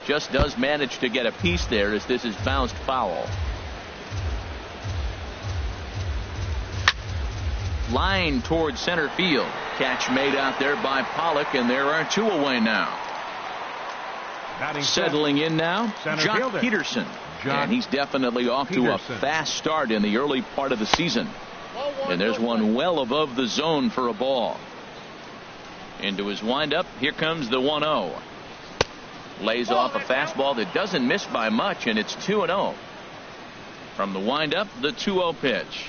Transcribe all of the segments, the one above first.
Just does manage to get a piece there as this is bounced foul. Line towards center field. Catch made out there by Pollock, and there are 2 away now. Settling in now, Jock Peterson. And he's definitely off to a fast start in the early part of the season. And there's one well above the zone for a ball. Into his windup, here comes the 1-0. Lays off a fastball that doesn't miss by much, and it's 2-0. From the windup, the 2-0 pitch.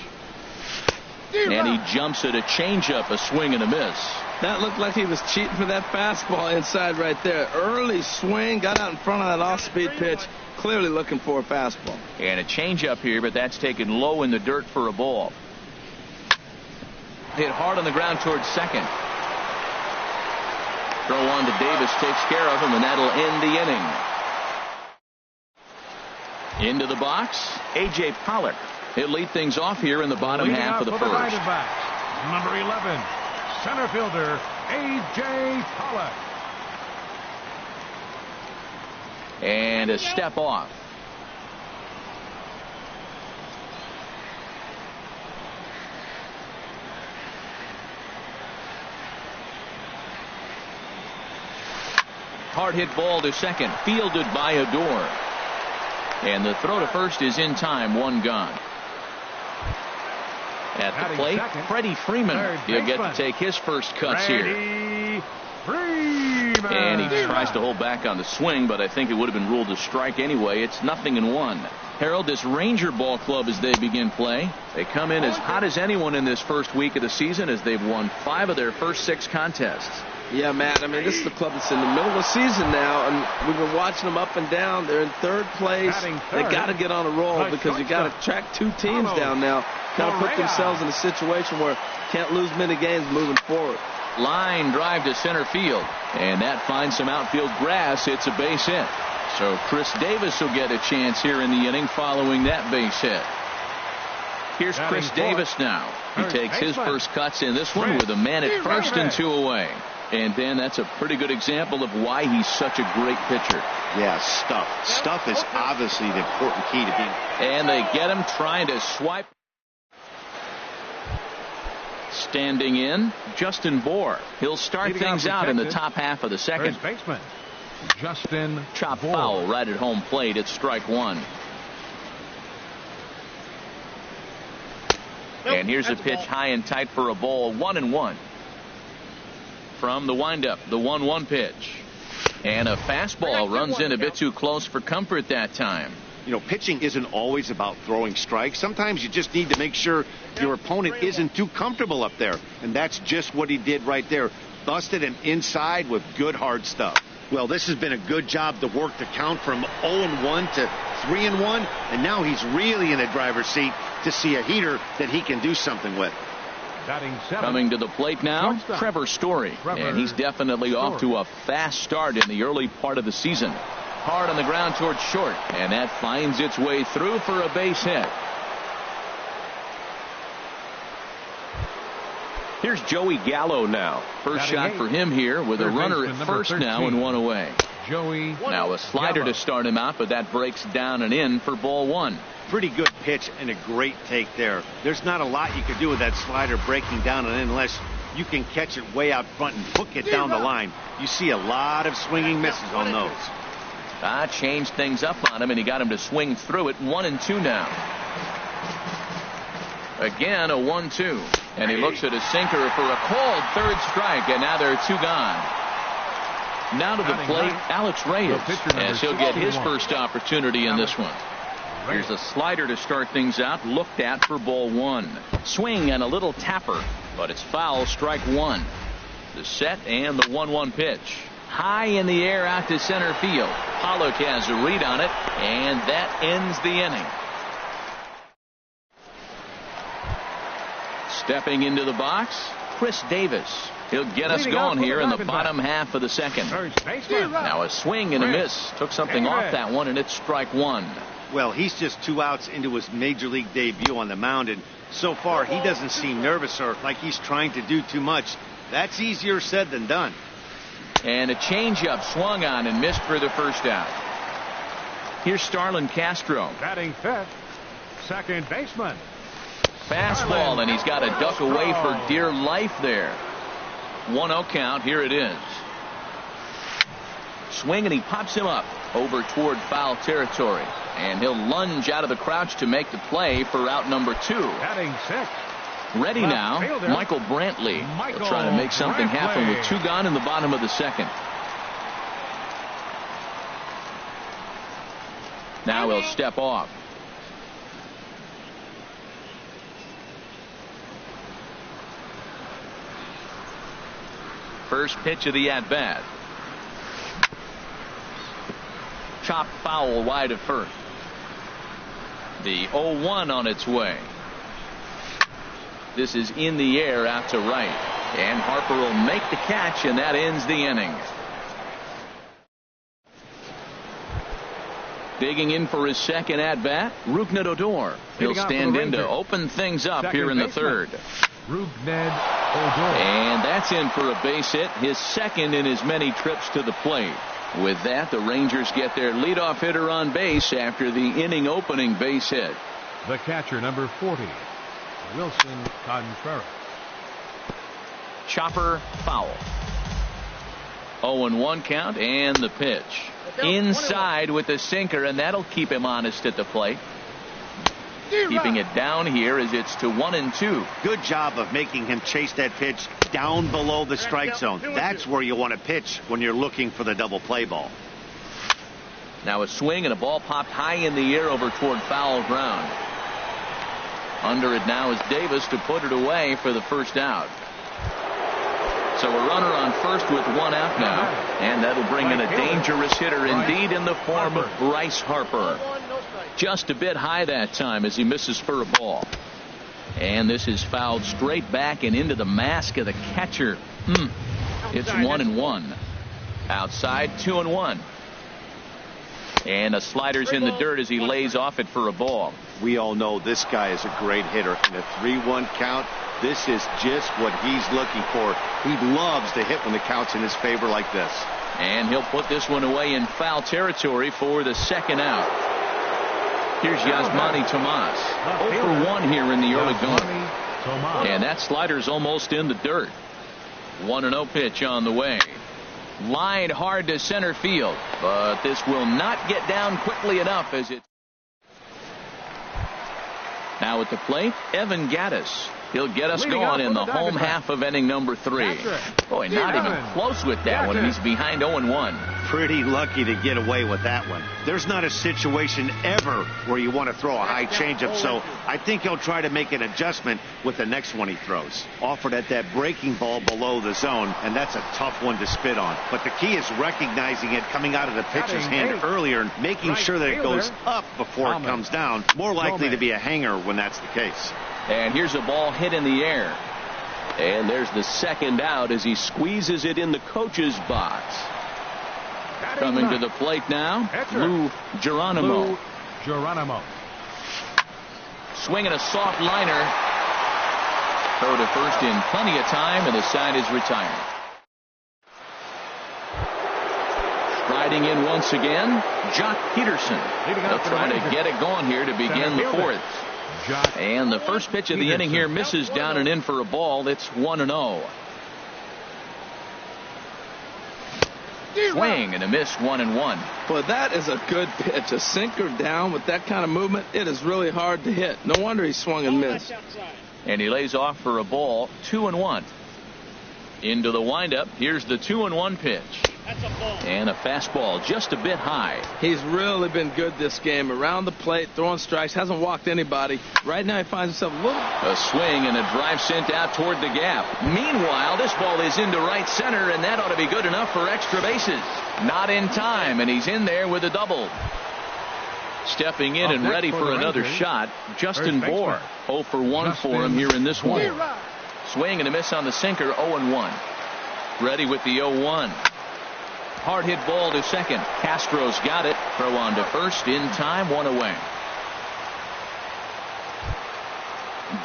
And he jumps at a changeup, a swing and a miss. That looked like he was cheating for that fastball inside right there. Early swing, got out in front of that off-speed pitch, clearly looking for a fastball. And a changeup here, but that's taken low in the dirt for a ball. Hit hard on the ground towards second. Throw on to Davis, takes care of him, and that'll end the inning. Into the box, A.J. Pollock. He'll lead things off here in the bottom half of the first. Number 11, center fielder A.J. Pollock. And a step off. Hard hit ball to second, fielded by Adore. And the throw to first is in time, 1 gone. At the plate, Freddie Freeman. He'll get to take his first cuts here. And he tries to hold back on the swing, but I think it would have been ruled a strike anyway. It's 0-1. Harold, this Ranger ball club as they begin play. They come in as hot as anyone in this first week of the season as they've won 5 of their first 6 contests. Yeah, Matt, I mean, this is the club that's in the middle of the season now, and we've been watching them up and down. They're in 3rd place. They got to get on a roll because you got to track 2 teams down now. Kind of put themselves in a situation where can't lose many games moving forward. Line drive to center field, and that finds some outfield grass. It's a base hit. So Chris Davis will get a chance here in the inning following that base hit. Here's Chris Davis now. He takes his first cuts in this one with a man at first and 2 away. And then that's a pretty good example of why he's such a great pitcher. Yeah, stuff. Stuff is obviously the important key to being. And they get him trying to swipe. Standing in, Justin Bohr. He'll start things out in the top half of the second. First baseman, Justin Chop Bohr. foul right at home plate. It's strike 1. And here's a pitch high and tight for a ball, 1-1. From the windup, the 1-1 pitch. And a fastball runs in a bit too close for comfort that time. You know, pitching isn't always about throwing strikes. Sometimes you just need to make sure your opponent isn't too comfortable up there. And that's just what he did right there. Busted him inside with good hard stuff. Well, this has been a good job to work the count from 0-1 to 3-1. And now he's really in a driver's seat to see a heater that he can do something with. Coming to the plate now, Trevor Story. And he's definitely off to a fast start in the early part of the season. Hard on the ground towards short, and that finds its way through for a base hit. Here's Joey Gallo now. First shot for him here with a runner at first now and 1 away. Joey now a slider to start him out, but that breaks down and in for ball 1. Pretty good pitch and a great take there. There's not a lot you could do with that slider breaking down and in unless you can catch it way out front and hook it down the line. You see a lot of swinging misses on those. Changed things up on him, and he got him to swing through it. 1-2 now. Again, a 1-2. And he looks at a sinker for a called 3rd strike, and now there are 2 gone. Now to the plate, Alex Reyes, as he'll get his first opportunity in this one. Here's a slider to start things out, looked at for ball 1. Swing and a little tapper, but it's foul, strike 1. The set and the 1-1 pitch. High in the air out to center field. Pollock has a read on it, and that ends the inning. Stepping into the box, Chris Davis. He'll get us going here in the bottom half of the second. Now a swing and a miss. Took something off that one, and it's strike 1. Well, he's just 2 outs into his major league debut on the mound, and so far he doesn't seem nervous or like he's trying to do too much. That's easier said than done. And a changeup swung on and missed for the first out. Here's Starlin Castro. Batting fifth, second baseman. Fastball, and he's got to duck away for dear life there. 1-0 count. Here it is. Swing, and he pops him up over toward foul territory. And he'll lunge out of the crouch to make the play for out number 2. Batting sixth. Ready now, Michael Brantley. He'll try to make something happen with 2 gone in the bottom of the second. Now he'll step off. First pitch of the at-bat. Chopped foul wide of first. The 0-1 on its way. This is in the air out to right. And Harper will make the catch, and that ends the inning. Digging in for his second at-bat, Rougned Odor. He'll stand in to open things up here in the third. Rougned Odor. And that's in for a base hit, his second in as many trips to the plate. With that, the Rangers get their leadoff hitter on base after the inning opening base hit. The catcher, number 40, Wilson Contreras. Chopper foul. 0-1 count, and the pitch. Inside with the sinker, and that'll keep him honest at the plate. Keeping it down here as it's to 1-2. Good job of making him chase that pitch down below the strike zone. That's where you want to pitch when you're looking for the double play ball. Now a swing, and a ball popped high in the air over toward foul ground. Under it now is Davis to put it away for the first out. So a runner on first with 1 out now. And that'll bring in a dangerous hitter indeed in the form of Bryce Harper. Just a bit high that time as he misses for a ball. And this is fouled straight back and into the mask of the catcher. It's 1-1. Outside, 2-1. And a slider's in the dirt as he lays off it for a ball. We all know this guy is a great hitter. In a 3-1 count, this is just what he's looking for. He loves to hit when the count's in his favor like this. And he'll put this one away in foul territory for the second out. Here's Yasmani Tomas. 0 for 1 here in the early going. And that slider's almost in the dirt. 1-0 pitch on the way. Lined hard to center field, but this will not get down quickly enough as it. Now at the plate, Evan Gattis. He'll get us going in the home half of inning number 3. Boy, not even close with that one. He's behind 0-1. Pretty lucky to get away with that one. There's not a situation ever where you want to throw a high changeup, so I think he'll try to make an adjustment with the next one he throws. Offered at that breaking ball below the zone, and that's a tough one to spit on. But the key is recognizing it coming out of the pitcher's hand earlier and making sure that it goes up before it comes down. More likely to be a hanger when that's the case. And here's a ball hit in the air. And there's the second out as he squeezes it in the coach's box. Coming to the plate now, Lou Geronimo. Swinging a soft liner. Throw to first in plenty of time, and the side is retired. Striding in once again, Jock Peterson. They'll try to get it going here to begin the fourth. And the first pitch of the inning here misses down and in for a ball. It's 1-0. Swing and a miss, 1-1. Well, that is a good pitch. A sinker down with that kind of movement, it is really hard to hit. No wonder he swung and missed. And he lays off for a ball, 2-1. Into the windup, here's the 2-1 pitch. And a fastball just a bit high. He's really been good this game. Around the plate, throwing strikes, hasn't walked anybody. Right now he finds himself a little. A swing and a drive sent out toward the gap. Meanwhile, this ball is into right center, and that ought to be good enough for extra bases. Not in time, and he's in there with a double. Stepping in and ready for another shot, Justin Bohr. 0 for 1 for him here in this one. Swing and a miss on the sinker, 0-1. Ready with the 0-1. Hard hit ball to second. Castro's got it. Throw on to first in time, 1 away.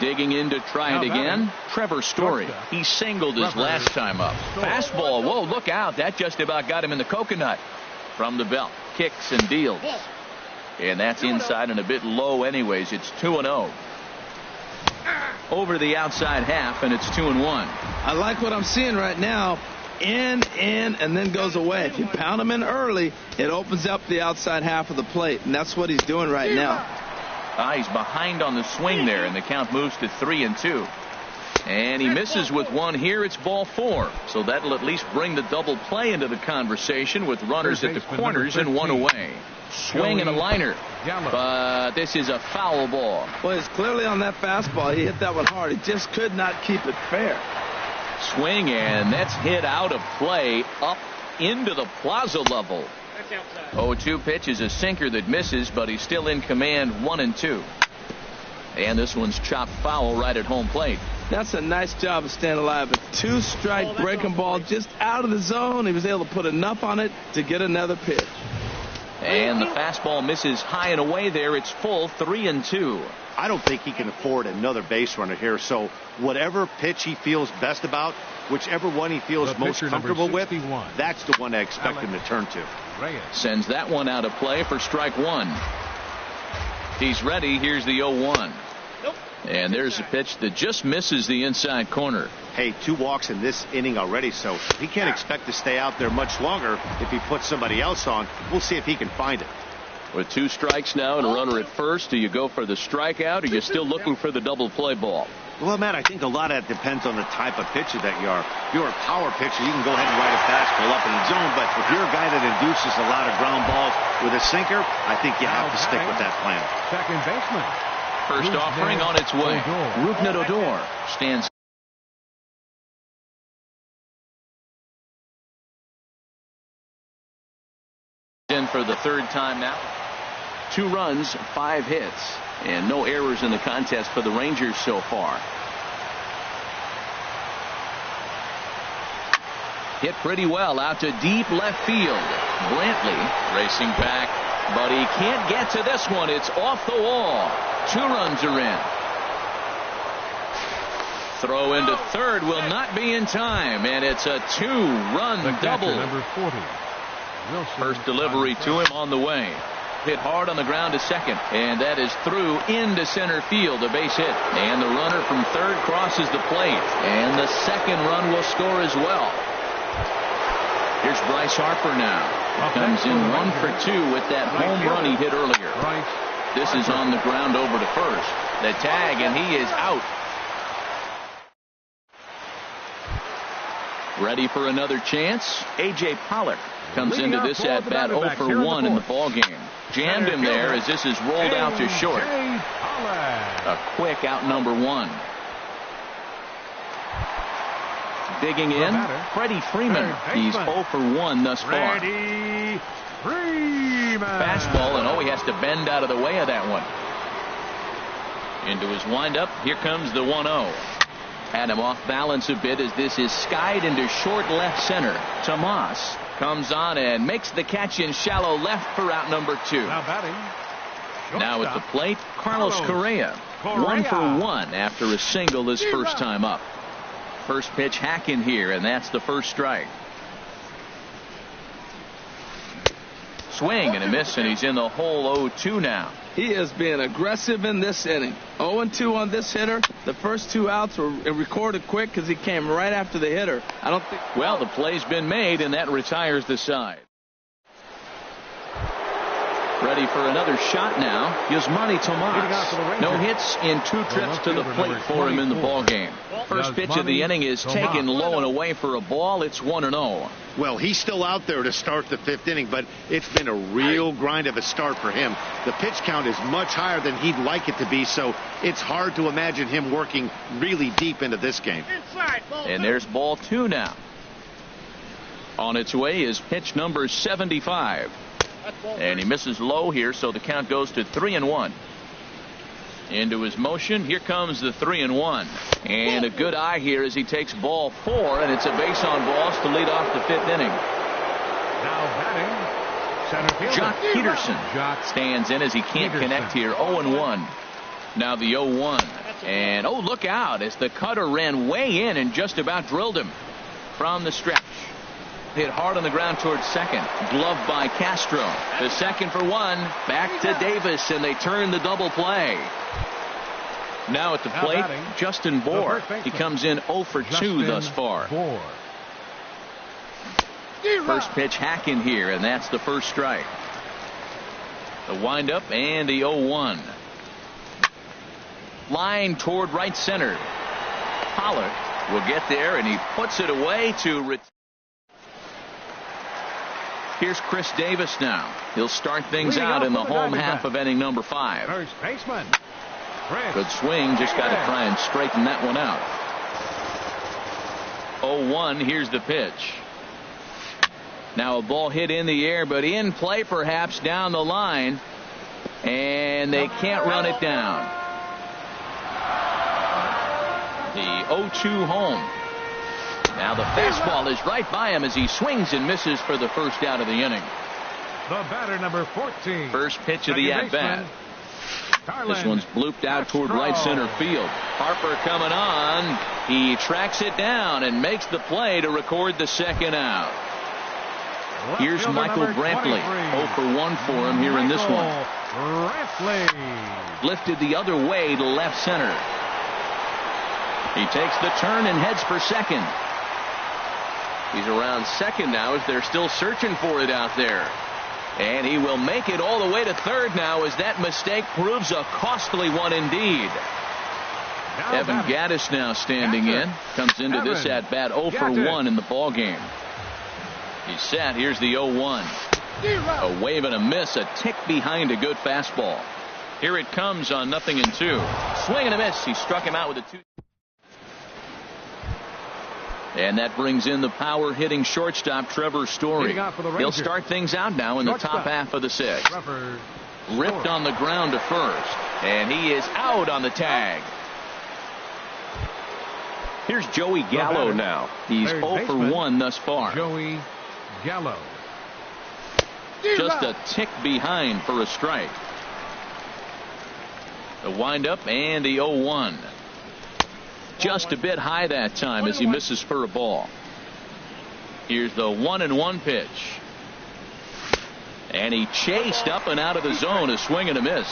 Digging in to try it again. Trevor Story. He singled his last time up. Fastball. Whoa, look out. That just about got him in the coconut. From the belt. Kicks and deals. And that's inside and a bit low anyways. It's 2-0. Over the outside half, and it's 2-1. I like what I'm seeing right now. In, and then goes away. If you pound him in early, it opens up the outside half of the plate, and that's what he's doing right now. He's behind on the swing there, and the count moves to 3-2. And he misses with one here. It's ball 4. So that'll at least bring the double play into the conversation with runners at the corners and one away. Swing and a liner. But this is a foul ball. Well, it's clearly on that fastball. He hit that one hard. He just could not keep it fair. Swing, and that's hit out of play up into the plaza level. 0-2 pitch is a sinker that misses, but he's still in command. 1-2. And this one's chopped foul right at home plate. That's a nice job of staying alive. A 2-strike breaking ball just out of the zone. He was able to put enough on it to get another pitch. And the fastball misses high and away there. It's full. 3-2. I don't think he can afford another base runner here. So whatever pitch he feels best about, whichever one he feels most comfortable with, that's the one I expect him to turn to. Sends that one out of play for strike one. He's ready. Here's the 0-1. And there's a pitch that just misses the inside corner. Hey, 2 walks in this inning already, so he can't expect to stay out there much longer if he puts somebody else on. We'll see if he can find it. With 2 strikes now and a runner at first, do you go for the strikeout, or are you still looking for the double play ball? Well, Matt, I think a lot of that depends on the type of pitcher that you are. If you're a power pitcher, you can go ahead and ride a fastball up in the zone, but if you're a guy that induces a lot of ground balls with a sinker, I think you have to stick with that plan. Second baseman. First offering on its way. Rougned Odor stands in for the third time now. 2 runs, 5 hits, and no errors in the contest for the Rangers so far. Hit pretty well out to deep left field. Brantley racing back, but he can't get to this one. It's off the wall. 2 runs are in. Throw into third will not be in time, and it's a 2-run double. Number 40. Wilson. First delivery to him on the way. Hit hard on the ground to second, and that is through into center field, a base hit. And the runner from third crosses the plate, and the second run will score as well. Here's Bryce Harper now. Comes in 1 for 2 with that home run he hit earlier. This is on the ground over to first. The tag, and he is out. Ready for another chance? A.J. Pollock comes into this at bat 0 for 1 in the ball game. Jammed him there as this is rolled out to short. A quick out number 1. Digging in, Freddie Freeman. He's 0 for 1 thus far. Fastball, and he has to bend out of the way of that one. Into his windup, here comes the 1-0. Had him off balance a bit as this is skied into short left center. Tomas comes on and makes the catch in shallow left for out number 2. Now at the plate, Carlos Correa. 1 for 1 after a single his first time up. First pitch hack in here, and that's the first strike. Swing and a miss, and he's in the hole 0-2 now. He is being aggressive in this inning. 0-2 on this hitter. The first 2 outs were recorded quick because he came right after the hitter. I don't think. Well, the play's been made, and that retires the side. Ready for another shot now. Yasmani Tomas. No hits in 2 trips to the plate for him in the ball game. First pitch of the inning is taken low and away for a ball. It's 1-0. Well, he's still out there to start the 5th inning, but it's been a real grind of a start for him. The pitch count is much higher than he'd like it to be, so it's hard to imagine him working really deep into this game. And there's ball 2 now. On its way is pitch number 75. And he misses low here, so the count goes to 3-1. Into his motion, here comes the 3-1. And a good eye here as he takes ball 4, and it's a base on balls to lead off the 5th inning. Now batting, center fielder Jock Peterson stands in as he can't connect here. 0-1. Now the 0-1. And look out as the cutter ran way in and just about drilled him from the stretch. hit hard on the ground towards second. Gloved by Castro. The second for one. Back to Davis, and they turn the double play. Now at the plate, Justin Bohr. He comes in 0 for 2 thus far. First pitch hack in here, and that's the first strike. The windup and the 0-1. Line toward right center. Pollock will get there, and he puts it away to. Here's Chris Davis now. He'll start things out in the home half of inning number 5. First baseman. Good swing. Just got to try and straighten that one out. 0-1. Here's the pitch. Now a ball hit in the air, but in play perhaps down the line. And they can't run it down. The 0-2 home. Now the fastball is right by him as he swings and misses for the first out of the inning. The batter, number 14. First pitch of the at-bat. This one's blooped out toward right center field. Harper coming on. He tracks it down and makes the play to record the second out. Here's Michael Brantley. 0 for 1 for him here in this one. Lifted the other way to left center. He takes the turn and heads for second. He's around second now as they're still searching for it out there. And he will make it all the way to third now as that mistake proves a costly one indeed. Evan Gaddis now standing in. Comes into this at bat 0 for 1 in the ball game. He's set. Here's the 0-1. A wave and a miss. A tick behind a good fastball. Here it comes on 0-2. Swing and a miss. He struck him out with a 2. And that brings in the power hitting shortstop Trevor Story. He'll start things out now in the top half of the 6th. Ripped on the ground to first. And he is out on the tag. Here's Joey Gallo now. He's 0 for 1 thus far. Joey Gallo. Just a tick behind for a strike. The windup and the 0-1. Just a bit high that time as he misses for a ball. Here's the 1-1 pitch. And he chased up and out of the zone. A swing and a miss.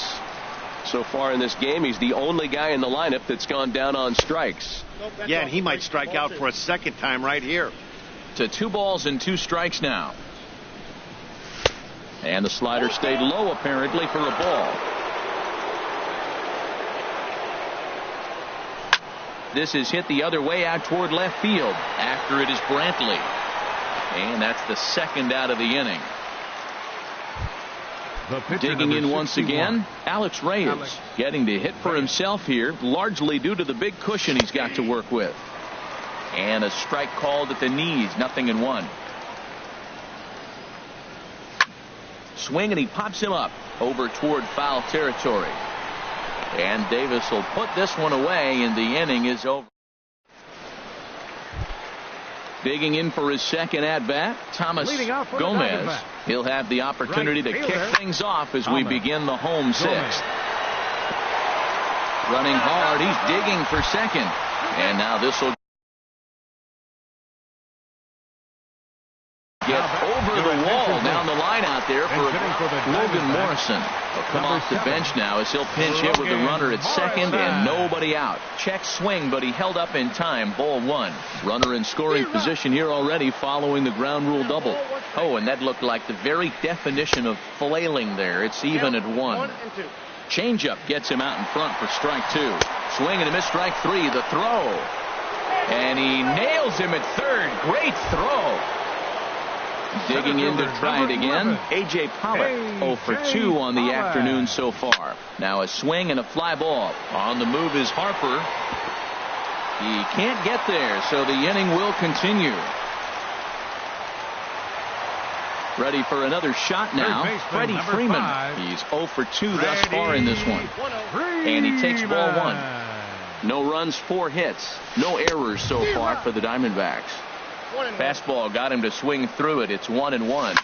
So far in this game, he's the only guy in the lineup that's gone down on strikes. Yeah, and he might strike out for a second time right here. To 2 balls and 2 strikes now. And the slider stayed low apparently for a ball. This is hit the other way out toward left field. After it is Brantley. And that's the second out of the inning. Digging in once again, Alex Reyes getting to hit for himself here, largely due to the big cushion he's got to work with. And a strike called at the knees, 0-1. Swing and he pops him up over toward foul territory. And Davis will put this one away, and the inning is over. Digging in for his second at-bat, Thomas Gomez. He'll have the opportunity to kick things off as we begin the home 6th. Running hard, he's digging for second. And now this will get over the wall down the line out there for Logan Morrison. He'll come off the bench now as he'll pinch hit with the runner at second and nobody out. Check swing, but he held up in time. Ball 1. Runner in scoring position here already following the ground rule double. Oh, and that looked like the very definition of flailing there. It's even at 1. Changeup gets him out in front for strike 2. Swing and a miss, strike 3. The throw. And he nails him at third. Great throw. Digging in to try it again. A.J. Pollock 0 for 2 on the afternoon so far. Now a swing and a fly ball. On the move is Harper. He can't get there, so the inning will continue. Ready for another shot now. Freddie Freeman. He's 0 for 2 thus far in this one. And he takes ball 1. No runs, 4 hits. No errors so far for the Diamondbacks. Fastball got him to swing through it. It's 1-1.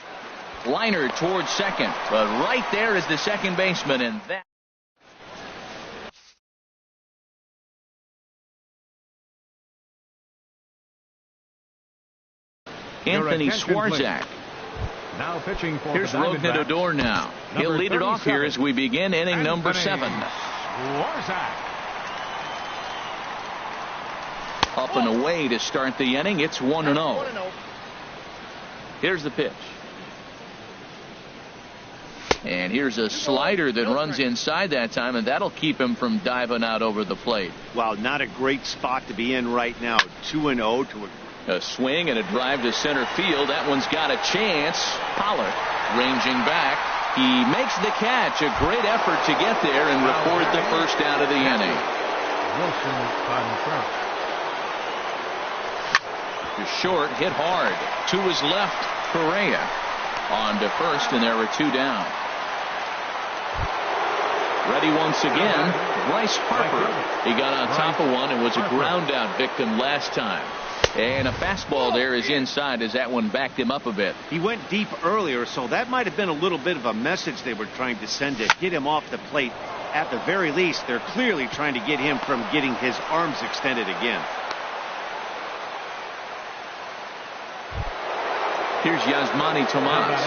Liner towards second. But right there is the second baseman, and that. Anthony Swarzak. Now pitching for Here's the Rougned Diamondbacks, Odor now. He'll lead it off here as we begin inning number 7. Swarzak. Up and away to start the inning. It's 1-0. Here's the pitch. And here's a slider that runs inside that time, and that'll keep him from diving out over the plate. Wow, not a great spot to be in right now. 2-0 to a swing and a drive to center field. That one's got a chance. Pollock ranging back. He makes the catch. A great effort to get there and record the first out of the inning. Wilson on first. To short, hit hard. To his left, Correa on to first, and there are 2 down. Ready once again, Bryce Harper. He got on top of one and was a ground out victim last time. And a fastball there is inside as that one backed him up a bit. He went deep earlier, so that might have been a little bit of a message they were trying to send to get him off the plate. At the very least, they're clearly trying to get him from getting his arms extended again. Here's Yasmani Tomas.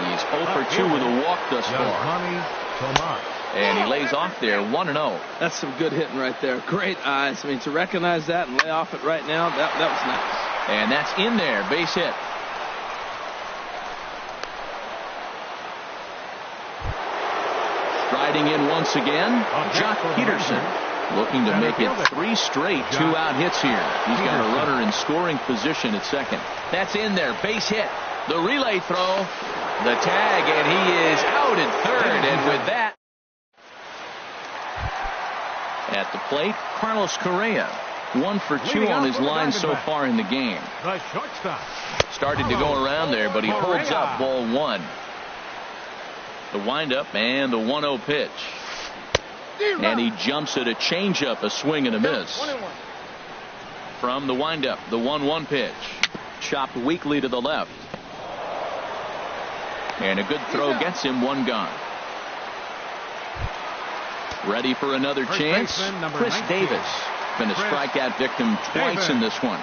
He's 0 for 2 with a walk thus far. Yasmani Tomas. And he lays off there, 1-0. That's some good hitting right there. Great eyes. I mean, to recognize that and lay off it right now, that was nice. And that's in there, base hit. Striding in once again, Jock Peterson. Looking to make it 3 straight 2-out hits here. He's got a runner in scoring position at second. That's in there, base hit. The relay throw, the tag, and he is out at third. And with that, at the plate, Carlos Correa. 1 for 2 on his line so far in the game. The shortstop. Started to go around there, but he holds up ball 1. The windup and the 1-0 pitch. And he jumps at a changeup, a swing and a miss. From the windup, the 1-1 pitch. Chopped weakly to the left. And a good throw gets him 1 gone. Ready for another chance. Chris Davis. Been a strikeout victim twice in this one.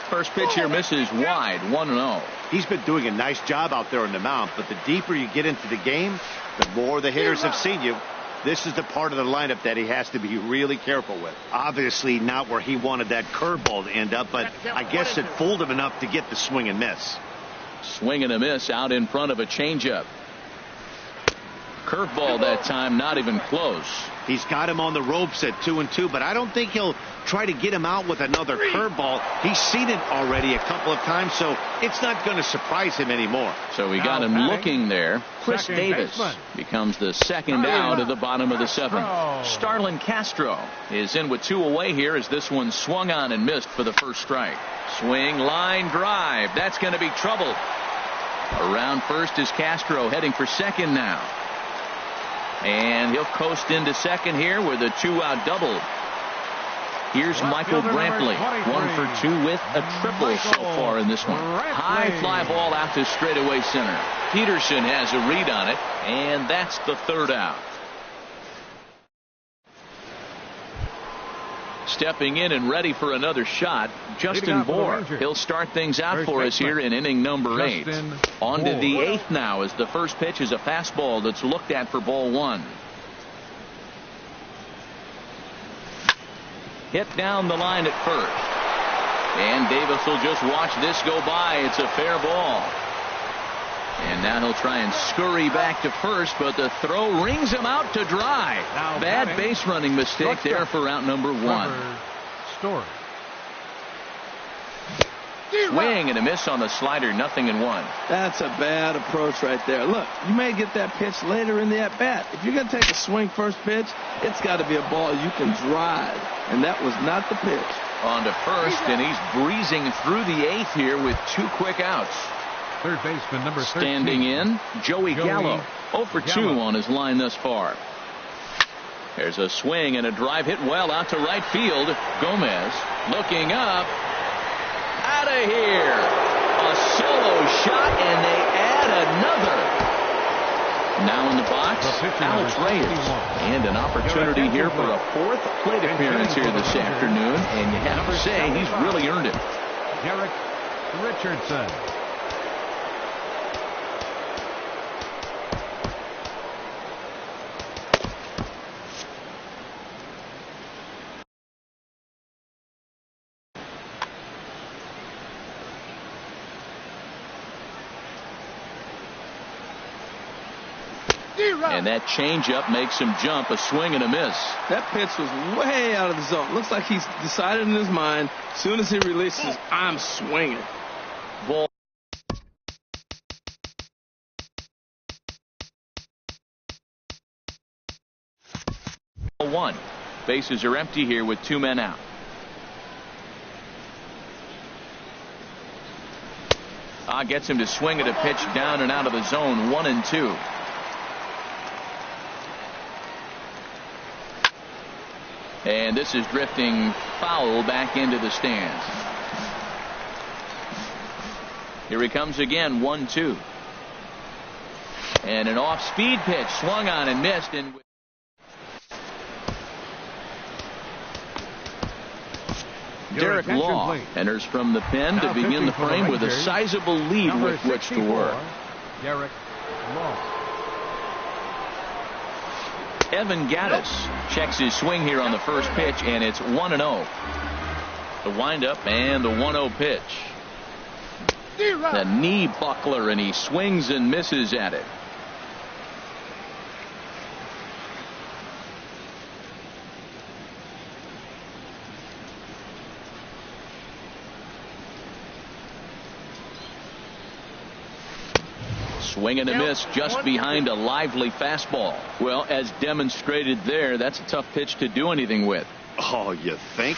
First pitch here misses wide, 1-0. He's been doing a nice job out there on the mound, but the deeper you get into the game, the more the hitters have seen you. This is the part of the lineup that he has to be really careful with. Obviously not where he wanted that curveball to end up, but I guess it fooled him enough to get the swing and miss. Swing and a miss out in front of a changeup. Curveball that time, not even close. He's got him on the ropes at 2-2, but I don't think he'll try to get him out with another curveball. He's seen it already a couple of times, so it's not going to surprise him anymore. So we got him looking there. Chris Davis becomes the second out of the bottom of the 7th. Starlin Castro is in with 2 away here as this one swung on and missed for the first strike. Swing, line drive. That's going to be trouble. Around first is Castro, heading for second now. And he'll coast into second here with a 2-out double. Here's Michael Brantley, 1 for 2 with a triple so far in this one. High fly ball out to straightaway center. Peterson has a read on it, and that's the 3rd out. Stepping in and ready for another shot, Justin Bohr. He'll start things out for us here in inning number 8. On to the 8th now as the first pitch is a fastball that's looked at for ball 1. Hit down the line at first. And Davis will just watch this go by. It's a fair ball. And now he'll try and scurry back to first, but the throw rings him out to dry. Bad base running mistake there for out number 1. Story. Swing and a miss on the slider, 0-1. That's a bad approach right there. Look, you may get that pitch later in the at-bat. If you're going to take a swing first pitch, it's got to be a ball you can drive. And that was not the pitch. On to first, and he's breezing through the 8th here with 2 quick outs. Third baseman number 13. Standing in, Joey Gallo. 0 for 2 on his line thus far. There's a swing and a drive hit well out to right field. Gomez looking up. Out of here. A solo shot, and they add another. Now in the box, Alex Reyes. And an opportunity here for a 4th plate appearance here this afternoon. And you have to say, he's really earned it. Richardson. And that changeup makes him jump. A swing and a miss. That pitch was way out of the zone. Looks like he's decided in his mind, as soon as he releases, I'm swinging. Ball. One. Bases are empty here with 2 men out. Gets him to swing at a pitch down and out of the zone. 1-2. And this is drifting foul back into the stands. Here he comes again. 1-2. And an off-speed pitch swung on and missed. And Derek Law enters from the pen to begin the frame with a sizable lead with which to work. Derek Law. Evan Gaddis checks his swing here on the first pitch, and it's 1-0. The windup and the 1-0 pitch. The knee buckler, and he swings and misses at it. Swing and a miss just behind a lively fastball. Well, as demonstrated there, that's a tough pitch to do anything with. Oh, you think?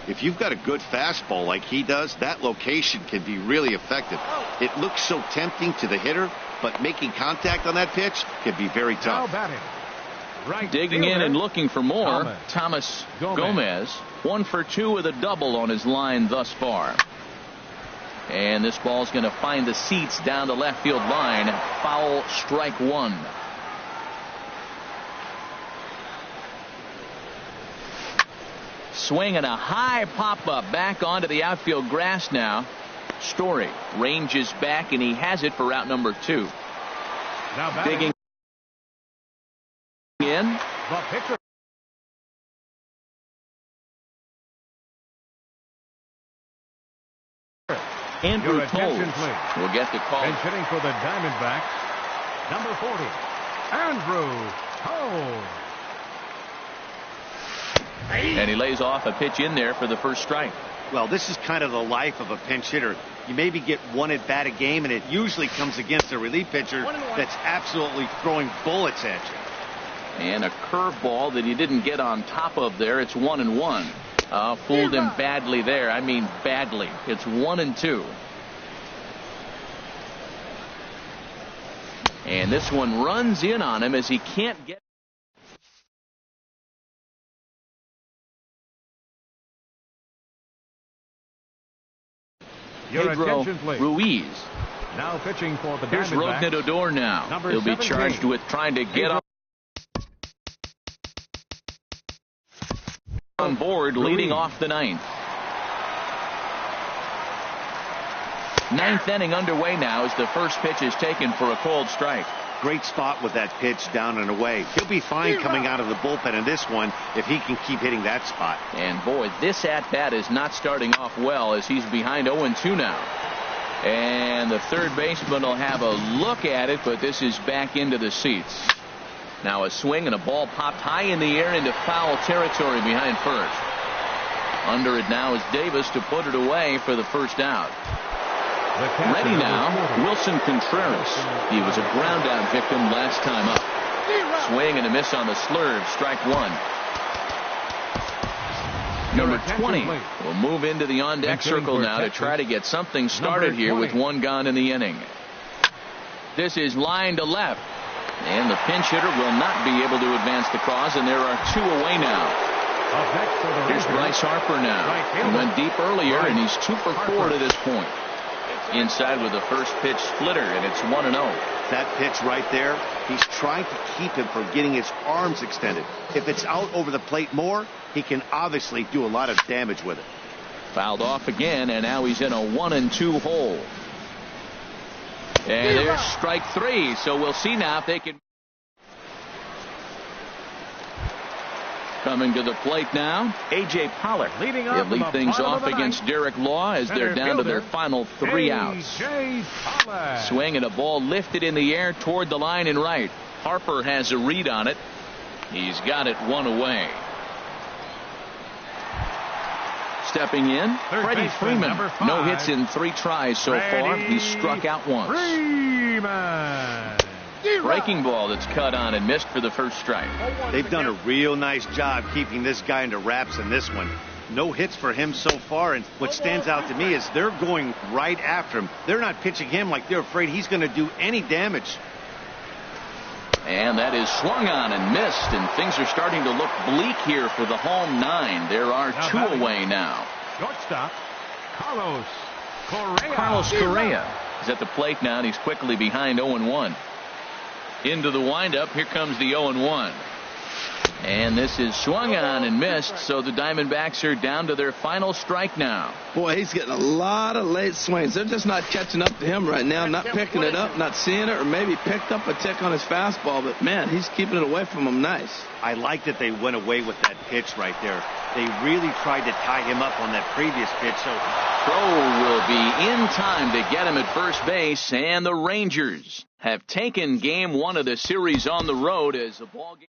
If you've got a good fastball like he does, that location can be really effective. It looks so tempting to the hitter, but making contact on that pitch can be very tough. Right digging fielder. in and looking for more, Thomas Gomez. 1 for 2 with a double on his line thus far. And this ball's going to find the seats down the left field line. Foul, strike 1. Swing and a high pop-up back onto the outfield grass now. Story ranges back, and he has it for out number 2. Now digging in. The pitcher. Andrew Toles will get the call. Bench hitting for the Diamondbacks, number 40, Andrew Toles. And he lays off a pitch in there for the first strike. Well, this is kind of the life of a pinch hitter. You maybe get one at bat a game, and it usually comes against a relief pitcher that's absolutely throwing bullets at you. And a curveball that he didn't get on top of there. It's 1-1. Fooled him badly there. I mean badly. It's 1-2. And this one runs in on him as he can't get. Pedro Ruiz. Now pitching for the Here's Diamondbacks. Rougned Odor now. Number He'll be 17. charged with trying to get on board, leading off the ninth. Ninth inning underway now as the first pitch is taken for a cold strike. Great spot with that pitch down and away. He'll be fine coming out of the bullpen in this one if he can keep hitting that spot. And boy, this at-bat is not starting off well as he's behind 0-2 now. And the third baseman will have a look at it, but this is back into the seats. Now a swing and a ball popped high in the air into foul territory behind first. Under it now is Davis to put it away for the first out. Ready now, Wilson Contreras. He was a ground out victim last time up. Swing and a miss on the slurve, strike 1. Number 20 will move into the on-deck circle now to try to get something started here with 1 gone in the inning. This is line to left. And the pinch hitter will not be able to advance the cause, and there are 2 away now. Here's Bryce Harper now. He went deep earlier, and he's 2 for 4 to this point. Inside with the first pitch splitter, and it's 1-0. That pitch right there, he's trying to keep him from getting his arms extended. If it's out over the plate more, he can obviously do a lot of damage with it. Fouled off again, and now he's in a 1-2 hole. And there's strike 3, so we'll see now if they can. Coming to the plate now, A.J. Pollock. He'll lead things off against Derek Law as they're down to their final 3 outs. Swing and a ball lifted in the air toward the line and right. Harper has a read on it. He's got it 1 away. Stepping in, Freddie Freeman. No hits in 3 tries so far. He's struck out once. Breaking ball that's cut on and missed for the first strike. They've done a real nice job keeping this guy into wraps in this one. No hits for him so far, and what stands out to me is they're going right after him. They're not pitching him like they're afraid he's going to do any damage. And that is swung on and missed, and things are starting to look bleak here for the home 9. There are 2 away now. Shortstop, Carlos Correa is at the plate now, and he's quickly behind 0-1. Into the windup, here comes the 0-1. And this is swung on and missed, so the Diamondbacks are down to their final strike now. Boy, he's getting a lot of late swings. They're just not catching up to him right now, not picking it up, not seeing it, or maybe picked up a tick on his fastball. But, man, he's keeping it away from him nice. I like that they went away with that pitch right there. They really tried to tie him up on that previous pitch. So throw will be in time to get him at first base, and the Rangers have taken game 1 of the series on the road as the ball game.